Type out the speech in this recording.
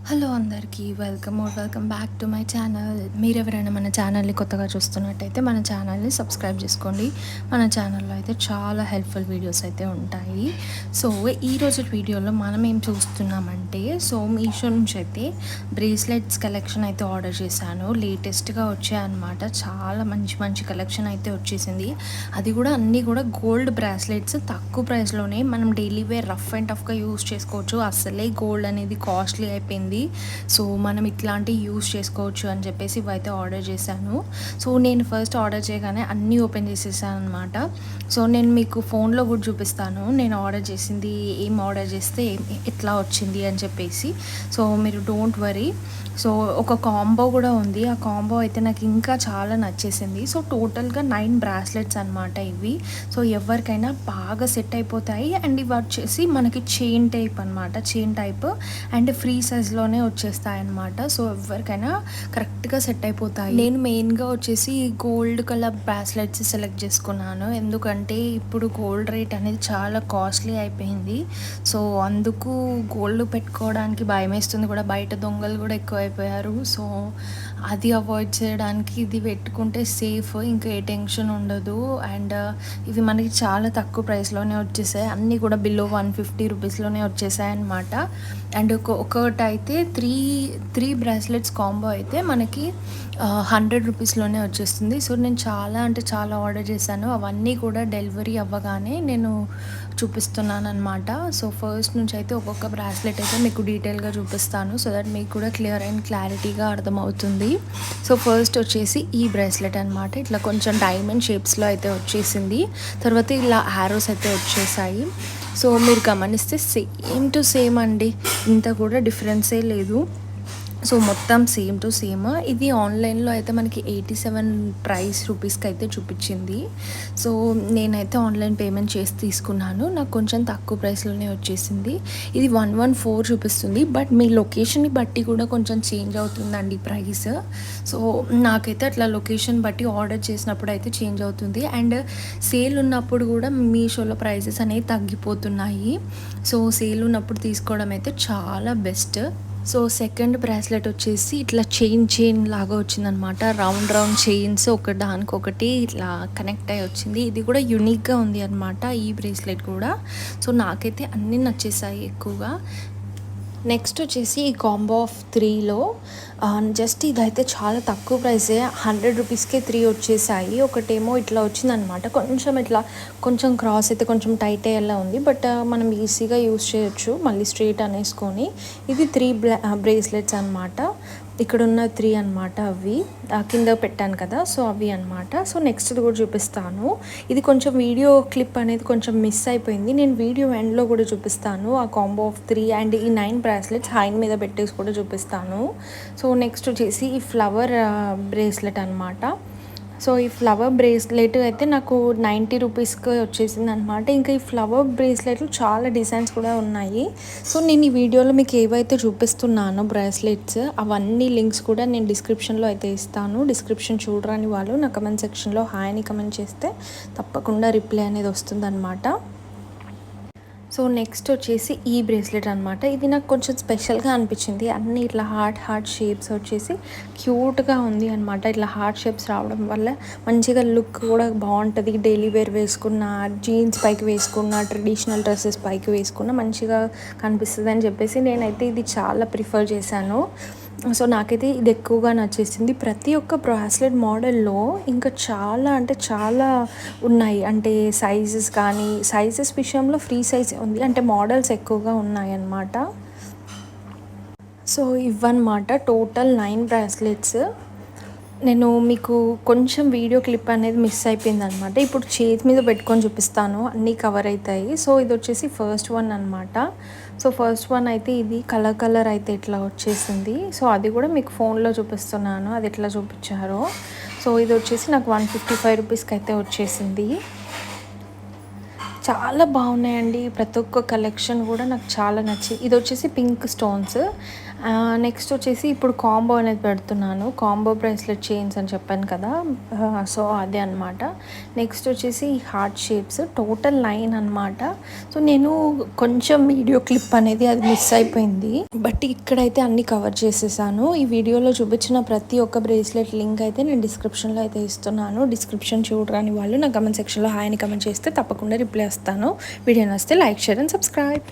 Hello అందరికీ welcome back to my channel. మీరెవరైనా మన ఛానల్ని కొత్తగా చూస్తున్నట్టయితే మన ఛానల్ని సబ్స్క్రైబ్ చేసుకోండి. మన ఛానల్లో అయితే చాలా హెల్ప్ఫుల్ వీడియోస్ అయితే ఉంటాయి. సో ఈరోజు వీడియోలో మనం ఏం చూస్తున్నామంటే మీషో నుంచి అయితే బ్రేస్లెట్స్ కలెక్షన్ అయితే ఆర్డర్ చేశాను. లేటెస్ట్గా వచ్చాయన్నమాట. చాలా మంచి మంచి కలెక్షన్ అయితే వచ్చేసింది. అది కూడా అన్నీ కూడా గోల్డ్ బ్రాస్లెట్స్ తక్కువ ప్రైస్లోనే మనం డైలీ వేర్ రఫ్ అండ్ టఫ్గా యూస్ చేసుకోవచ్చు. అసలే గోల్డ్ అనేది కాస్ట్లీ అయిపోయింది. సో మనం ఇట్లాంటివి యూస్ చేసుకోవచ్చు అని చెప్పేసి ఇవైతే ఆర్డర్ చేశాను. సో నేను ఫస్ట్ ఆర్డర్ చేయగానే అన్నీ ఓపెన్ చేసేసాను అనమాట. సో నేను మీకు ఫోన్లో కూడా చూపిస్తాను నేను ఆర్డర్ చేసింది, ఏం ఆర్డర్ చేస్తే ఎట్లా వచ్చింది అని చెప్పేసి. సో మీరు డోంట్ వరీ. సో ఒక కాంబో కూడా ఉంది. ఆ కాంబో అయితే నాకు ఇంకా చాలా నచ్చేసింది. సో టోటల్గా 9 బ్రాస్లెట్స్ అనమాట ఇవి. సో ఎవరికైనా బాగా సెట్ అయిపోతాయి. అండ్ ఇవి వచ్చేసి మనకి చైన్ టైప్ అనమాట. చైన్ టైప్ అండ్ ఫ్రీ సైజ్లోనే వచ్చేస్తాయి అనమాట. సో ఎవరికైనా కరెక్ట్గా సెట్ అయిపోతాయి. నేను మెయిన్గా వచ్చేసి గోల్డ్ కలర్ బ్రాస్లెట్స్ సెలెక్ట్ చేసుకున్నాను. ఎందుకంటే ఇప్పుడు గోల్డ్ రేట్ అనేది చాలా కాస్ట్లీ అయిపోయింది. సో అందుకు గోల్డ్ పెట్టుకోవడానికి భయం వేస్తుంది కూడా. బయట దొంగలు కూడా ఎక్కువ అయిపోయారు. సో అది అవాయిడ్ చేయడానికి ఇది పెట్టుకుంటే సేఫ్, ఇంకా ఏ టెన్షన్ ఉండదు. అండ్ ఇవి మనకి చాలా తక్కువ ప్రైస్లోనే వచ్చేసాయి. అన్నీ కూడా బిలో 150 రూపీస్లోనే వచ్చేసాయి అనమాట. అండ్ ఒకటైతే త్రీ బ్రాస్లెట్స్ కాంబో అయితే మనకి 100 రూపీస్లోనే వచ్చేస్తుంది. సో నేను చాలా ఆర్డర్ చేశాను. అవన్నీ కూడా డెలివరీ అవ్వగానే నేను చూపిస్తున్నాను అనమాట. సో ఫస్ట్ నుంచి అయితే ఒక్కొక్క బ్రాస్లెట్ అయితే మీకు డీటెయిల్గా చూపిస్తాను, సో దట్ మీకు కూడా క్లియర్ అండ్ క్లారిటీగా అర్థమవుతుంది. సో ఫస్ట్ వచ్చేసి ఈ బ్రాస్లెట్ అనమాట. ఇట్లా కొంచెం డైమండ్ షేప్స్లో అయితే వచ్చేసింది. తర్వాత ఇలా యారోస్ అయితే వచ్చేసాయి. సో మీరు గమనిస్తే సేమ్ టు సేమ్ అండి, ఇంత కూడా డిఫరెన్సే లేదు. సో మొత్తం సేమ్ టు సేమ్. ఇది ఆన్లైన్లో అయితే మనకి 87 రూపీస్కి అయితే చూపించింది. సో నేనైతే ఆన్లైన్ పేమెంట్ చేసి తీసుకున్నాను. నాకు కొంచెం తక్కువ ప్రైస్లోనే వచ్చేసింది. ఇది 114 చూపిస్తుంది. బట్ మీ లొకేషన్ని బట్టి కూడా కొంచెం చేంజ్ అవుతుందండి ప్రైస్. సో నాకైతే అట్లా లొకేషన్ బట్టి ఆర్డర్ చేసినప్పుడు అయితే చేంజ్ అవుతుంది. అండ్ సేల్ ఉన్నప్పుడు కూడా మీషోలో ప్రైజెస్ అనేవి తగ్గిపోతున్నాయి. సో సేల్ ఉన్నప్పుడు తీసుకోవడం అయితే చాలా బెస్ట్. సో సెకండ్ బ్రాస్లెట్ వచ్చేసి ఇట్లా చైన్ లాగా వచ్చిందనమాట. రౌండ్ చైన్స్ దానికొకటి ఇట్లా కనెక్ట్ అయ్యి వచ్చింది. ఇది కూడా యూనిక్గా ఉంది అనమాట ఈ బ్రేస్లెట్ కూడా. సో నాకైతే అన్నీ నచ్చేసాయి ఎక్కువగా. నెక్స్ట్ వచ్చేసి ఈ కాంబో ఆఫ్ 3లో జస్ట్ ఇదైతే చాలా తక్కువ ప్రైసే. 100 రూపీస్కే 3 వచ్చేసాయి. ఒకటేమో ఇట్లా వచ్చిందనమాట. కొంచెం క్రాస్ అయితే కొంచెం టైట్ అయ్యేలా ఉంది. బట్ మనం ఈజీగా యూస్ చేయొచ్చు మళ్ళీ స్ట్రైట్ అనేసుకొని. ఇది 3 బ్రేస్లెట్స్ అనమాట. ఇక్కడ ఉన్న 3 అనమాట. అవి కింద పెట్టాను కదా, సో అవి అనమాట. సో నెక్స్ట్ కూడా చూపిస్తాను. ఇది కొంచెం వీడియో క్లిప్ అనేది కొంచెం మిస్ అయిపోయింది. నేను వీడియో ఎండ్లో కూడా చూపిస్తాను ఆ కాంబో ఆఫ్ 3 అండ్ ఈ 9 బ్రాస్లెట్స్ హ్యాండ్ మీద పెట్టేసి కూడా చూపిస్తాను. సో నెక్స్ట్ వచ్చేసి ఈ ఫ్లవర్ బ్రేస్లెట్ అనమాట. సో ఈ ఫ్లవర్ బ్రేస్లెట్ అయితే నాకు 90 రూపీస్కి వచ్చేసింది అనమాట. ఇంకా ఈ ఫ్లవర్ బ్రేస్లెట్లు చాలా డిజైన్స్ కూడా ఉన్నాయి. సో నేను ఈ వీడియోలో మీకు ఏవైతే చూపిస్తున్నానో బ్రేస్లెట్స్, అవన్నీ లింక్స్ కూడా నేను డిస్క్రిప్షన్లో అయితే ఇస్తాను. డిస్క్రిప్షన్ చూడరాని వాళ్ళు నా కమెంట్ సెక్షన్లో హాయ్ అని కమెంట్ చేస్తే తప్పకుండా రిప్లై అనేది వస్తుందన్నమాట. సో నెక్స్ట్ వచ్చేసి ఈ బ్రేస్లెట్ అనమాట. ఇది నాకు కొంచెం స్పెషల్గా అనిపించింది. అన్నీ ఇట్లా హార్ట్ షేప్స్ వచ్చేసి క్యూట్గా ఉంది అనమాట. ఇట్లా హార్ట్ షేప్స్ రావడం వల్ల మంచిగా లుక్ కూడా బాగుంటుంది. డైలీ వేర్ వేసుకున్న, జీన్స్ పైకి వేసుకున్న, ట్రెడిషనల్ డ్రెస్సెస్ పైకి వేసుకున్న మంచిగా కనిపిస్తుంది అని చెప్పేసి నేనైతే ఇది చాలా ప్రిఫర్ చేశాను. సో నాకైతే ఇది ఎక్కువగా నచ్చేసింది. ప్రతి ఒక్క బ్రాస్లెట్ మోడల్లో ఇంకా చాలా ఉన్నాయి. అంటే సైజెస్ విషయంలో ఫ్రీ సైజ్ ఉంది. అంటే మోడల్స్ ఎక్కువగా ఉన్నాయన్నమాట. సో ఇవన్నమాట టోటల్ 9 బ్రాస్లెట్స్. నేను మీకు కొంచెం వీడియో క్లిప్ అనేది మిస్ అయిపోయింది అనమాట. ఇప్పుడు చేతి మీద పెట్టుకొని చూపిస్తాను, అన్నీ కవర్ అవుతాయి. సో ఇది వచ్చేసి ఫస్ట్ వన్ అనమాట. సో ఫస్ట్ వన్ అయితే ఇది కలర్ అయితే ఇట్లా వచ్చేసింది. సో అది కూడా మీకు ఫోన్లో చూపిస్తున్నాను, అది ఎట్లా చూపించారో. సో ఇది వచ్చేసి నాకు 155 రూపీస్కి అయితే వచ్చేసింది. చాలా బాగున్నాయండి. ప్రతి ఒక్క కలెక్షన్ కూడా నాకు చాలా నచ్చింది. ఇది వచ్చేసి పింక్ స్టోన్స్. నెక్స్ట్ వచ్చేసి ఇప్పుడు కాంబో అనేది పెడుతున్నాను. కాంబో బ్రేస్లెట్ చైన్స్ అని చెప్పాను కదా, సో అదే అనమాట. నెక్స్ట్ వచ్చేసి హార్ట్ షేప్స్ టోటల్ 9 అనమాట. సో నేను కొంచెం వీడియో క్లిప్ అనేది అది మిస్ అయిపోయింది, బట్ ఇక్కడైతే అన్నీ కవర్ చేసేసాను. ఈ వీడియోలో చూపించిన ప్రతి ఒక్క బ్రేస్లెట్ లింక్ అయితే నేను డిస్క్రిప్షన్లో అయితే ఇస్తున్నాను. డిస్క్రిప్షన్ చూడరాని వాళ్ళు నా కమెంట్ సెక్షన్లో హాయ్ అని కమెంట్ చేస్తే తప్పకుండా రిప్లై ఇస్తాను. వీడియో నచ్చితే లైక్, షేర్ అండ్ సబ్స్క్రైబ్.